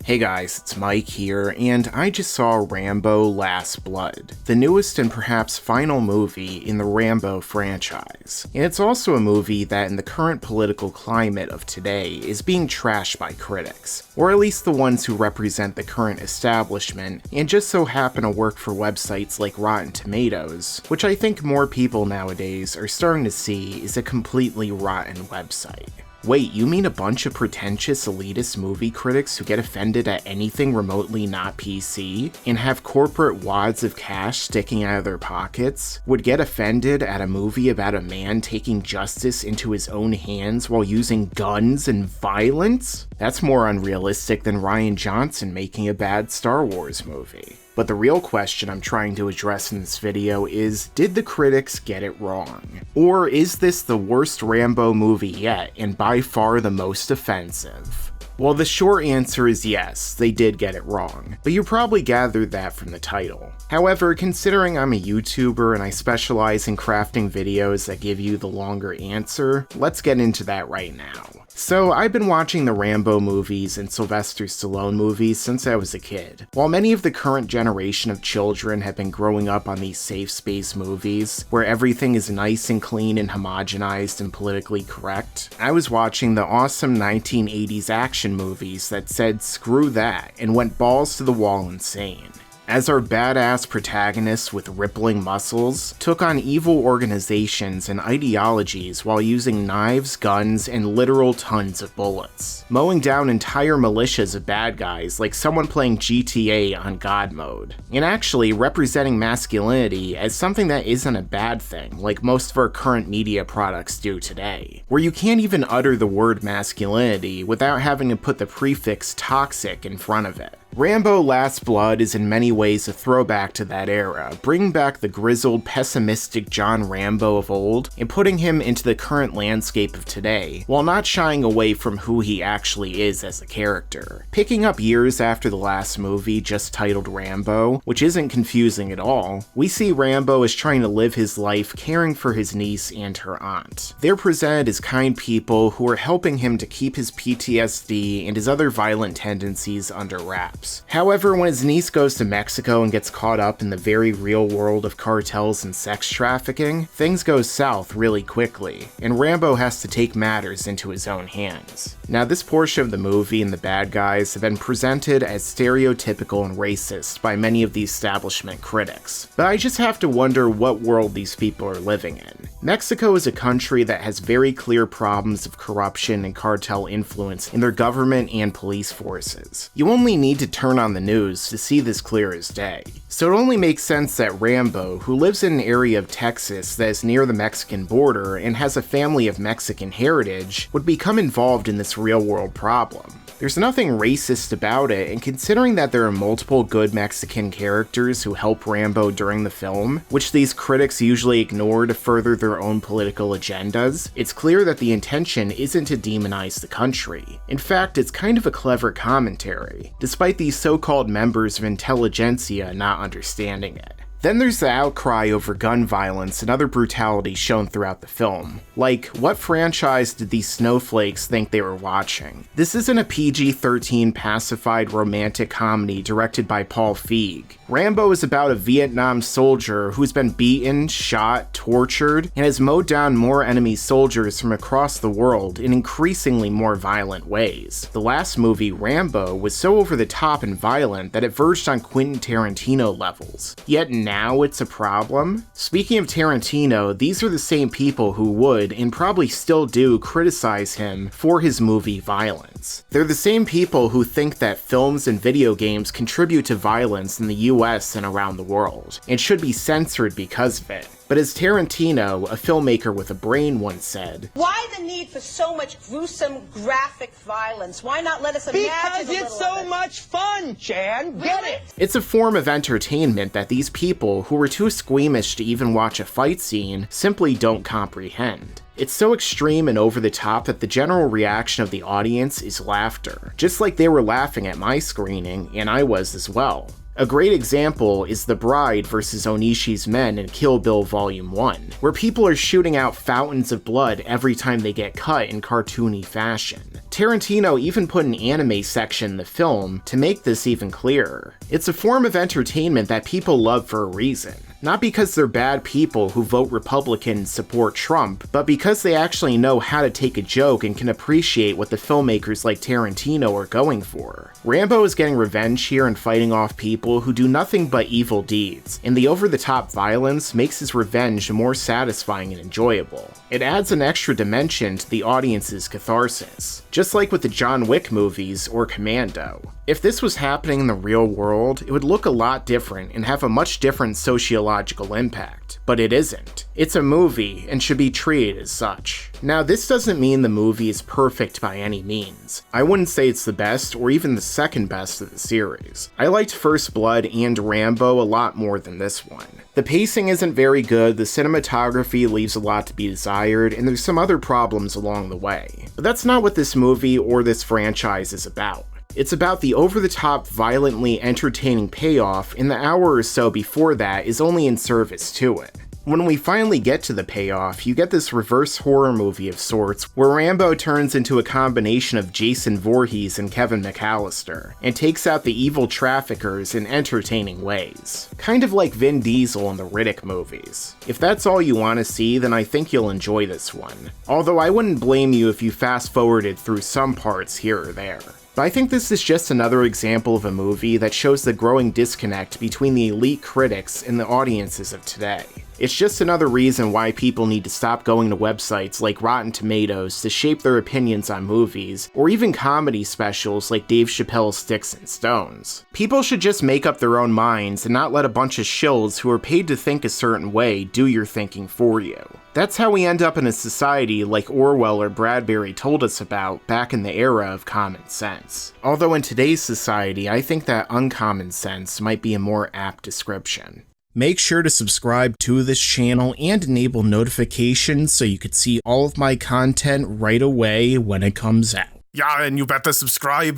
Hey guys, it's Mike here, and I just saw Rambo Last Blood, the newest and perhaps final movie in the Rambo franchise. And it's also a movie that in the current political climate of today is being trashed by critics, or at least the ones who represent the current establishment and just so happen to work for websites like Rotten Tomatoes, which I think more people nowadays are starting to see is a completely rotten website. Wait, you mean a bunch of pretentious elitist movie critics who get offended at anything remotely not PC and have corporate wads of cash sticking out of their pockets would get offended at a movie about a man taking justice into his own hands while using guns and violence? That's more unrealistic than Rian Johnson making a bad Star Wars movie. But the real question I'm trying to address in this video is, did the critics get it wrong? Or is this the worst Rambo movie yet, and by far the most offensive? Well, the short answer is yes, they did get it wrong, but you probably gathered that from the title. However, considering I'm a YouTuber and I specialize in crafting videos that give you the longer answer, let's get into that right now. So, I've been watching the Rambo movies and Sylvester Stallone movies since I was a kid. While many of the current generation of children have been growing up on these safe space movies, where everything is nice and clean and homogenized and politically correct, I was watching the awesome 1980s action movies that said screw that and went balls to the wall insane. As our badass protagonists with rippling muscles took on evil organizations and ideologies while using knives, guns, and literal tons of bullets, mowing down entire militias of bad guys like someone playing GTA on God mode, and actually representing masculinity as something that isn't a bad thing like most of our current media products do today, where you can't even utter the word masculinity without having to put the prefix toxic in front of it. Rambo Last Blood is in many ways a throwback to that era, bringing back the grizzled, pessimistic John Rambo of old and putting him into the current landscape of today, while not shying away from who he actually is as a character. Picking up years after the last movie, just titled Rambo, which isn't confusing at all, we see Rambo as trying to live his life caring for his niece and her aunt. They're presented as kind people who are helping him to keep his PTSD and his other violent tendencies under wraps. However, when his niece goes to Mexico and gets caught up in the very real world of cartels and sex trafficking, things go south really quickly, and Rambo has to take matters into his own hands. Now, this portion of the movie and the bad guys have been presented as stereotypical and racist by many of the establishment critics, but I just have to wonder what world these people are living in. Mexico is a country that has very clear problems of corruption and cartel influence in their government and police forces. You only need to turn on the news to see this clear as day. So it only makes sense that Rambo, who lives in an area of Texas that is near the Mexican border and has a family of Mexican heritage, would become involved in this real-world problem. There's nothing racist about it, and considering that there are multiple good Mexican characters who help Rambo during the film, which these critics usually ignore to further their own political agendas, it's clear that the intention isn't to demonize the country. In fact, it's kind of a clever commentary, despite these so-called members of intelligentsia not understanding it. Then there's the outcry over gun violence and other brutality shown throughout the film. Like, what franchise did these snowflakes think they were watching? This isn't a PG-13 pacified romantic comedy directed by Paul Feig. Rambo is about a Vietnam soldier who's been beaten, shot, tortured, and has mowed down more enemy soldiers from across the world in increasingly more violent ways. The last movie, Rambo, was so over the top and violent that it verged on Quentin Tarantino levels. Yet now it's a problem? Speaking of Tarantino, these are the same people who would, and probably still do, criticize him for his movie violence. They're the same people who think that films and video games contribute to violence in the US and around the world, and should be censored because of it. But as Tarantino, a filmmaker with a brain, once said, "Why the need for so much gruesome, graphic violence? Why not let us imagine Because it's so much fun, Jan. Get it?" It's a form of entertainment that these people, who were too squeamish to even watch a fight scene, simply don't comprehend. It's so extreme and over the top that the general reaction of the audience is laughter, just like they were laughing at my screening, and I was as well. A great example is The Bride vs. Onishi's Men in Kill Bill Volume 1, where people are shooting out fountains of blood every time they get cut in cartoony fashion. Tarantino even put an anime section in the film to make this even clearer. It's a form of entertainment that people love for a reason. Not because they're bad people who vote Republican and support Trump, but because they actually know how to take a joke and can appreciate what the filmmakers like Tarantino are going for. Rambo is getting revenge here and fighting off people who do nothing but evil deeds, and the over-the-top violence makes his revenge more satisfying and enjoyable. It adds an extra dimension to the audience's catharsis, just like with the John Wick movies or Commando. If this was happening in the real world, it would look a lot different and have a much different sociological impact. But it isn't. It's a movie and should be treated as such. Now, this doesn't mean the movie is perfect by any means. I wouldn't say it's the best or even the second best of the series. I liked First Blood and Rambo a lot more than this one. The pacing isn't very good, the cinematography leaves a lot to be desired, and there's some other problems along the way. But that's not what this movie or this franchise is about. It's about the over-the-top, violently entertaining payoff, and the hour or so before that is only in service to it. When we finally get to the payoff, you get this reverse horror movie of sorts, where Rambo turns into a combination of Jason Voorhees and Kevin McAllister, and takes out the evil traffickers in entertaining ways. Kind of like Vin Diesel in the Riddick movies. If that's all you want to see, then I think you'll enjoy this one. Although I wouldn't blame you if you fast-forwarded through some parts here or there. But I think this is just another example of a movie that shows the growing disconnect between the elite critics and the audiences of today. It's just another reason why people need to stop going to websites like Rotten Tomatoes to shape their opinions on movies, or even comedy specials like Dave Chappelle's Sticks and Stones. People should just make up their own minds and not let a bunch of shills who are paid to think a certain way do your thinking for you. That's how we end up in a society like Orwell or Bradbury told us about back in the era of common sense. Although in today's society, I think that uncommon sense might be a more apt description. Make sure to subscribe to this channel and enable notifications so you can see all of my content right away when it comes out. Yeah, and you better subscribe.